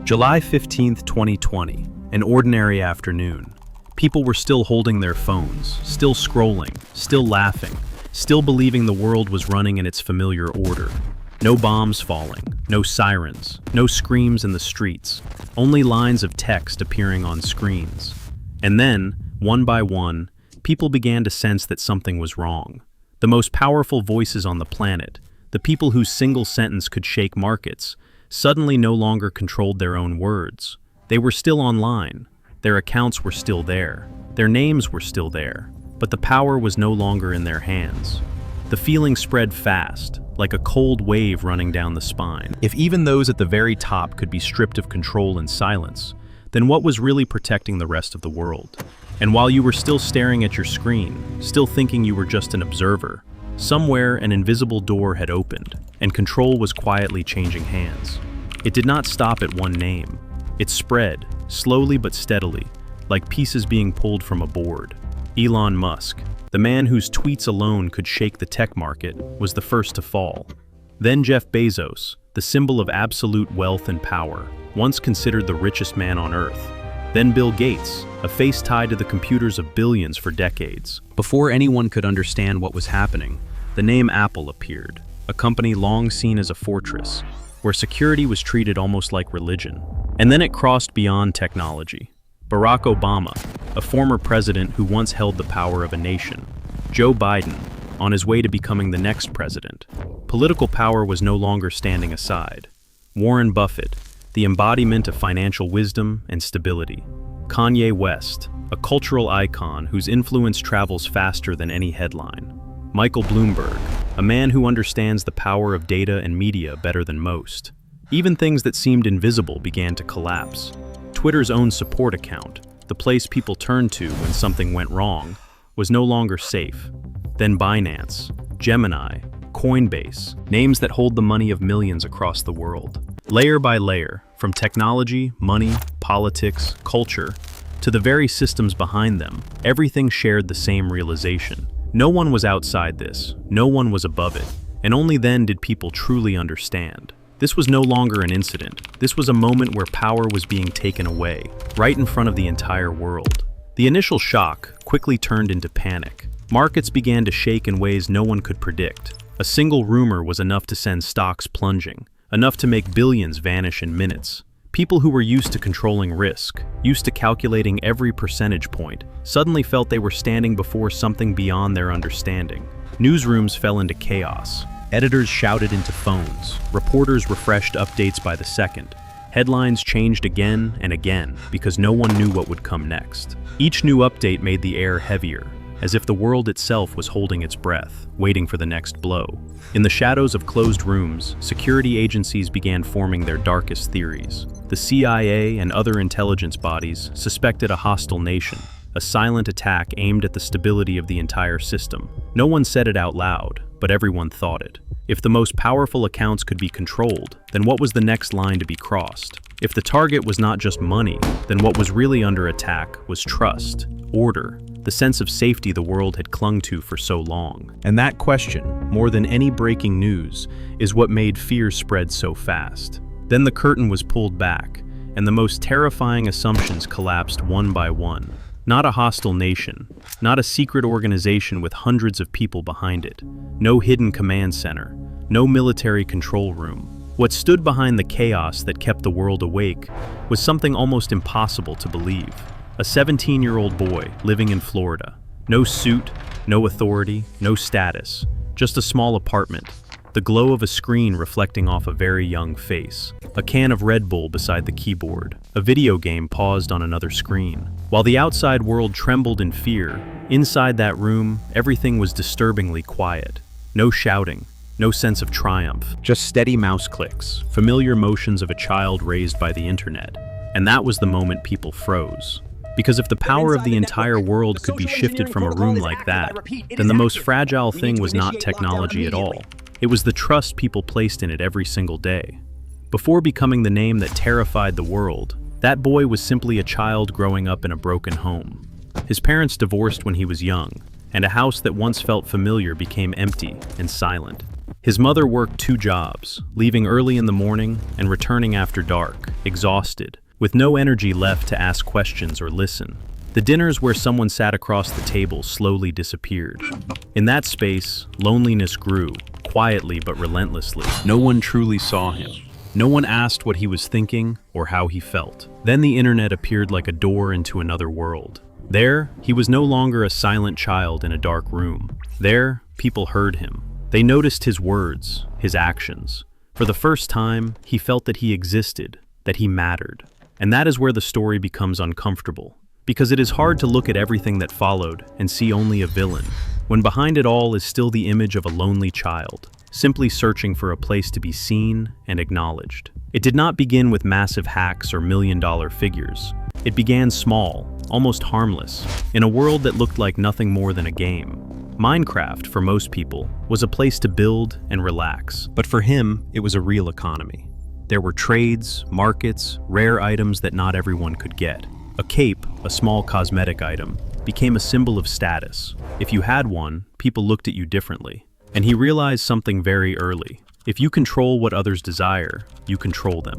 July 15th, 2020, an ordinary afternoon. People were still holding their phones, still scrolling, still laughing, still believing the world was running in its familiar order. No bombs falling, no sirens, no screams in the streets, only lines of text appearing on screens. And then, one by one, people began to sense that something was wrong. The most powerful voices on the planet, the people whose single sentence could shake markets, suddenly no longer controlled their own words. They were still online. Their accounts were still there. Their names were still there. But the power was no longer in their hands. The feeling spread fast, like a cold wave running down the spine. If even those at the very top could be stripped of control and silence, then what was really protecting the rest of the world? And while you were still staring at your screen, still thinking you were just an observer, somewhere an invisible door had opened, and control was quietly changing hands. It did not stop at one name. It spread, slowly but steadily, like pieces being pulled from a board. Elon Musk, the man whose tweets alone could shake the tech market, was the first to fall. Then Jeff Bezos, the symbol of absolute wealth and power, once considered the richest man on Earth. Then Bill Gates, a face tied to the computers of billions for decades. Before anyone could understand what was happening, the name Apple appeared, a company long seen as a fortress, where security was treated almost like religion. And then it crossed beyond technology. Barack Obama, a former president who once held the power of a nation. Joe Biden, on his way to becoming the next president. Political power was no longer standing aside. Warren Buffett, the embodiment of financial wisdom and stability. Kanye West, a cultural icon whose influence travels faster than any headline. Michael Bloomberg, a man who understands the power of data and media better than most. Even things that seemed invisible began to collapse. Twitter's own support account, the place people turned to when something went wrong, was no longer safe. Then Binance, Gemini, Coinbase, names that hold the money of millions across the world. Layer by layer, from technology, money, politics, culture, to the very systems behind them, everything shared the same realization. No one was outside this, no one was above it, and only then did people truly understand. This was no longer an incident. This was a moment where power was being taken away, right in front of the entire world. The initial shock quickly turned into panic. Markets began to shake in ways no one could predict. A single rumor was enough to send stocks plunging, enough to make billions vanish in minutes. People who were used to controlling risk, used to calculating every percentage point, suddenly felt they were standing before something beyond their understanding. Newsrooms fell into chaos. Editors shouted into phones. Reporters refreshed updates by the second. Headlines changed again and again because no one knew what would come next. Each new update made the air heavier, as if the world itself was holding its breath, waiting for the next blow. In the shadows of closed rooms, security agencies began forming their darkest theories. The CIA and other intelligence bodies suspected a hostile nation, a silent attack aimed at the stability of the entire system. No one said it out loud, but everyone thought it. If the most powerful accounts could be controlled, then what was the next line to be crossed? If the target was not just money, then what was really under attack was trust, order, the sense of safety the world had clung to for so long. And that question, more than any breaking news, is what made fear spread so fast. Then the curtain was pulled back, and the most terrifying assumptions collapsed one by one. Not a hostile nation, not a secret organization with hundreds of people behind it, no hidden command center, no military control room. What stood behind the chaos that kept the world awake was something almost impossible to believe. A 17-year-old boy living in Florida. No suit, no authority, no status, just a small apartment. The glow of a screen reflecting off a very young face. A can of Red Bull beside the keyboard. A video game paused on another screen. While the outside world trembled in fear, inside that room, everything was disturbingly quiet. No shouting, no sense of triumph, just steady mouse clicks, familiar motions of a child raised by the internet. And that was the moment people froze. Because if the power of the entire world could be shifted from a room like that, then the most fragile thing was not technology at all. It was the trust people placed in it every single day. Before becoming the name that terrified the world, that boy was simply a child growing up in a broken home. His parents divorced when he was young, and a house that once felt familiar became empty and silent. His mother worked 2 jobs, leaving early in the morning and returning after dark, exhausted, with no energy left to ask questions or listen. The dinners where someone sat across the table slowly disappeared. In that space, loneliness grew, quietly but relentlessly. No one truly saw him. No one asked what he was thinking or how he felt. Then the internet appeared like a door into another world. There, he was no longer a silent child in a dark room. There, people heard him. They noticed his words, his actions. For the first time, he felt that he existed, that he mattered. And that is where the story becomes uncomfortable. Because it is hard to look at everything that followed and see only a villain, when behind it all is still the image of a lonely child, simply searching for a place to be seen and acknowledged. It did not begin with massive hacks or million-dollar figures. It began small, almost harmless, in a world that looked like nothing more than a game. Minecraft, for most people, was a place to build and relax, but for him, it was a real economy. There were trades, markets, rare items that not everyone could get. A cape, a small cosmetic item, became a symbol of status. If you had one, people looked at you differently. And he realized something very early. If you control what others desire, you control them.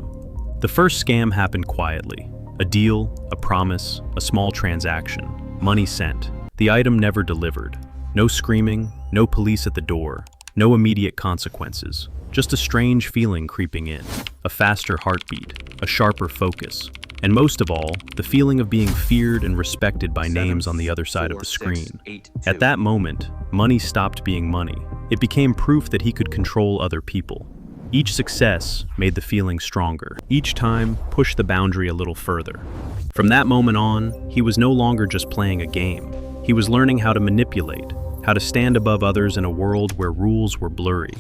The first scam happened quietly. A deal, a promise, a small transaction. Money sent. The item never delivered. No screaming, no police at the door, no immediate consequences. Just a strange feeling creeping in. A faster heartbeat, a sharper focus. And most of all, the feeling of being feared and respected by names on the other side of the screen. At that moment, money stopped being money. It became proof that he could control other people. Each success made the feeling stronger. Each time pushed the boundary a little further. From that moment on, he was no longer just playing a game. He was learning how to manipulate, how to stand above others in a world where rules were blurry.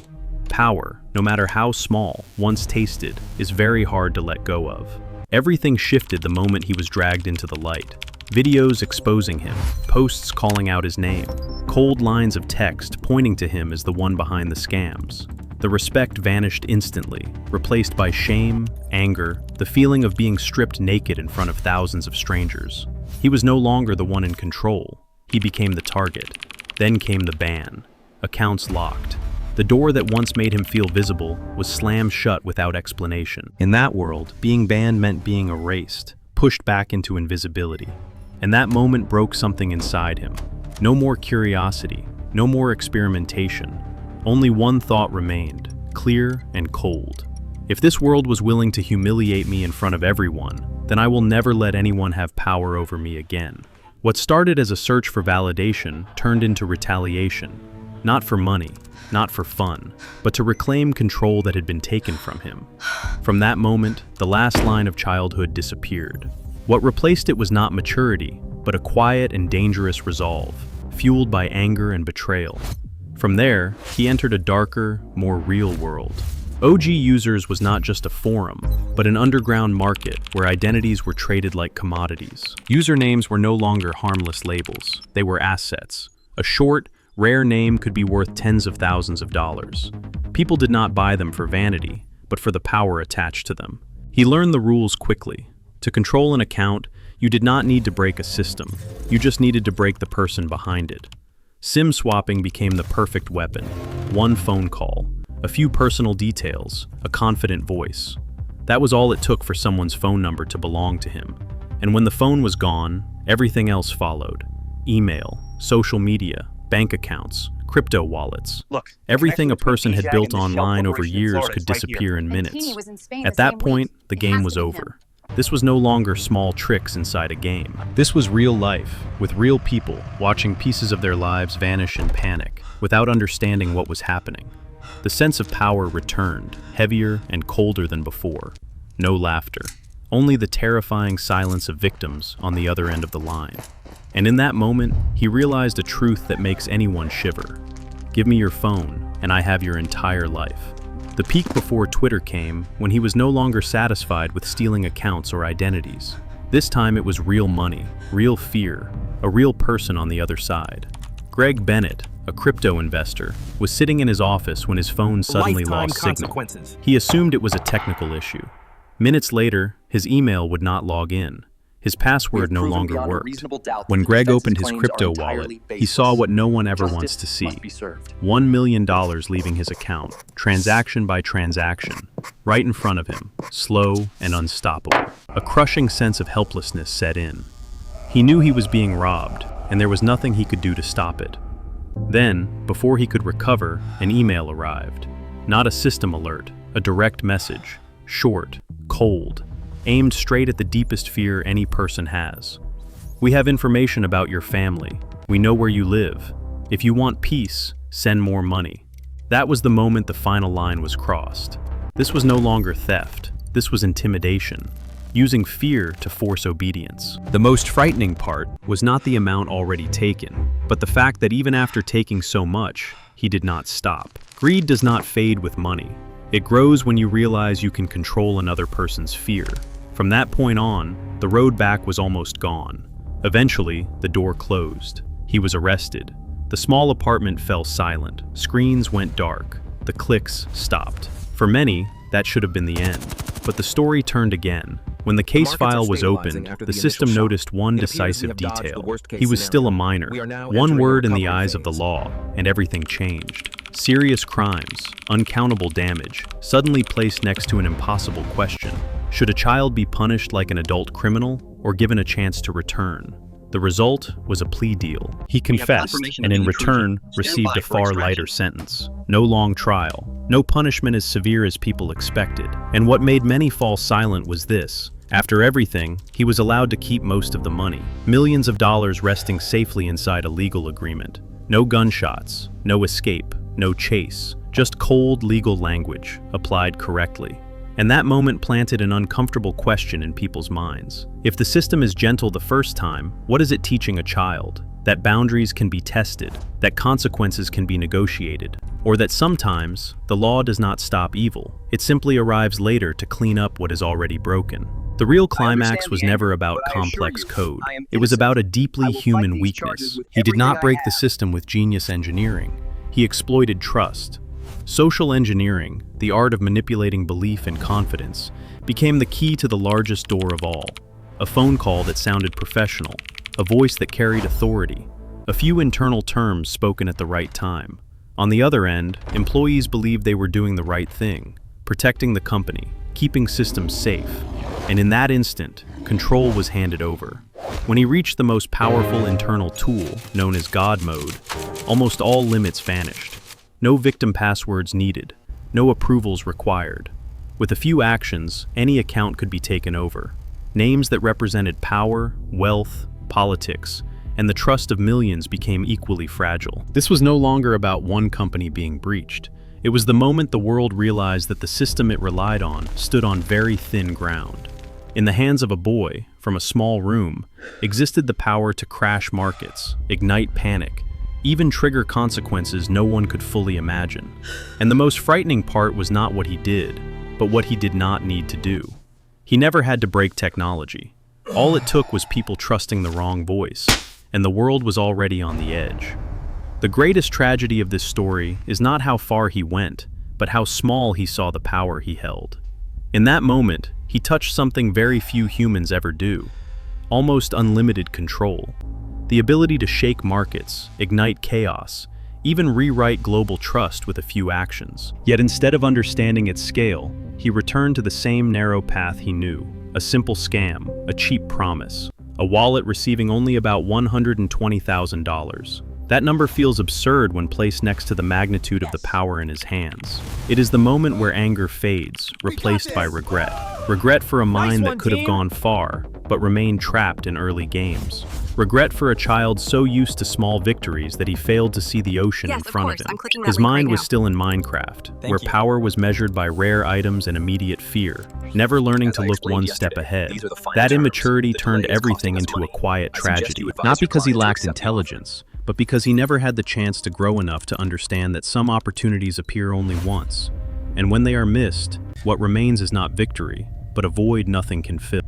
Power, no matter how small, once tasted, is very hard to let go of. Everything shifted the moment he was dragged into the light. Videos exposing him, posts calling out his name, cold lines of text pointing to him as the one behind the scams. The respect vanished instantly, replaced by shame, anger, the feeling of being stripped naked in front of thousands of strangers. He was no longer the one in control. He became the target. Then came the ban. Accounts locked. The door that once made him feel visible was slammed shut without explanation. In that world, being banned meant being erased, pushed back into invisibility. And that moment broke something inside him. No more curiosity, no more experimentation. Only one thought remained, clear and cold. If this world was willing to humiliate me in front of everyone, then I will never let anyone have power over me again. What started as a search for validation turned into retaliation. Not for money, not for fun, but to reclaim control that had been taken from him. From that moment, the last line of childhood disappeared. What replaced it was not maturity, but a quiet and dangerous resolve, fueled by anger and betrayal. From there, he entered a darker, more real world. OG Users was not just a forum, but an underground market where identities were traded like commodities. Usernames were no longer harmless labels, they were assets. A short, rare name could be worth tens of thousands of dollars. People did not buy them for vanity, but for the power attached to them. He learned the rules quickly. To control an account, you did not need to break a system. You just needed to break the person behind it. SIM swapping became the perfect weapon. One phone call, a few personal details, a confident voice. That was all it took for someone's phone number to belong to him. And when the phone was gone, everything else followed. Email, social media, bank accounts, crypto wallets. Look, everything a person had built online over years could disappear in minutes. At that point, the game was over. This was no longer small tricks inside a game. This was real life, with real people watching pieces of their lives vanish in panic, without understanding what was happening. The sense of power returned, heavier and colder than before. No laughter. Only the terrifying silence of victims on the other end of the line. And in that moment, he realized a truth that makes anyone shiver. Give me your phone, and I have your entire life. The peak before Twitter came when he was no longer satisfied with stealing accounts or identities. This time it was real money, real fear, a real person on the other side. Greg Bennett, a crypto investor, was sitting in his office when his phone suddenly lost signal. He assumed it was a technical issue. Minutes later, his email would not log in. His password no longer worked. When Greg opened his crypto wallet, he saw what no one ever wants to see. $1 million leaving his account, transaction by transaction, right in front of him, slow and unstoppable. A crushing sense of helplessness set in. He knew he was being robbed, and there was nothing he could do to stop it. Then, before he could recover, an email arrived. Not a system alert, a direct message. Short, cold, aimed straight at the deepest fear any person has. We have information about your family. We know where you live. If you want peace, send more money. That was the moment the final line was crossed. This was no longer theft. This was intimidation, using fear to force obedience. The most frightening part was not the amount already taken, but the fact that even after taking so much, he did not stop. Greed does not fade with money. It grows when you realize you can control another person's fear. From that point on, the road back was almost gone. Eventually, the door closed. He was arrested. The small apartment fell silent. Screens went dark. The clicks stopped. For many, that should have been the end. But the story turned again. When the case file was opened, the system noticed one decisive detail. He was still a minor. One word in the eyes of the law, and everything changed. Serious crimes, uncountable damage, suddenly placed next to an impossible question. Should a child be punished like an adult criminal or given a chance to return? The result was a plea deal. He confessed and in return received a far lighter sentence. No long trial, no punishment as severe as people expected. And what made many fall silent was this. After everything, he was allowed to keep most of the money. Millions of dollars resting safely inside a legal agreement. No gunshots, no escape, no chase, just cold legal language applied correctly. And that moment planted an uncomfortable question in people's minds. If the system is gentle the first time, what is it teaching a child? That boundaries can be tested, that consequences can be negotiated, or that sometimes the law does not stop evil. It simply arrives later to clean up what is already broken. The real climax was never about complex code. It was about a deeply human weakness. He did not break the system with genius engineering. He exploited trust. Social engineering, the art of manipulating belief and confidence, became the key to the largest door of all. A phone call that sounded professional, a voice that carried authority, a few internal terms spoken at the right time. On the other end, employees believed they were doing the right thing, protecting the company, keeping systems safe. And in that instant, control was handed over. When he reached the most powerful internal tool, known as God mode, almost all limits vanished. No victim passwords needed, no approvals required. With a few actions, any account could be taken over. Names that represented power, wealth, politics, and the trust of millions became equally fragile. This was no longer about one company being breached. It was the moment the world realized that the system it relied on stood on very thin ground. In the hands of a boy, from a small room, existed the power to crash markets, ignite panic, even trigger consequences no one could fully imagine. And the most frightening part was not what he did, but what he did not need to do. He never had to break technology. All it took was people trusting the wrong voice, and the world was already on the edge. The greatest tragedy of this story is not how far he went, but how small he saw the power he held. In that moment, he touched something very few humans ever do: almost unlimited control. The ability to shake markets, ignite chaos, even rewrite global trust with a few actions. Yet instead of understanding its scale, he returned to the same narrow path he knew: a simple scam, a cheap promise, a wallet receiving only about $120,000. That number feels absurd when placed next to the magnitude of the power in his hands. It is the moment where anger fades, replaced by regret. Regret for a mind that could have gone far, but remained trapped in early games. Regret for a child so used to small victories that he failed to see the ocean in front of him. His mind was still in Minecraft, where power was measured by rare items and immediate fear, never learning to look one step ahead. That immaturity turned everything into a quiet tragedy, not because he lacked intelligence, but because he never had the chance to grow enough to understand that some opportunities appear only once. And when they are missed, what remains is not victory, but a void nothing can fill.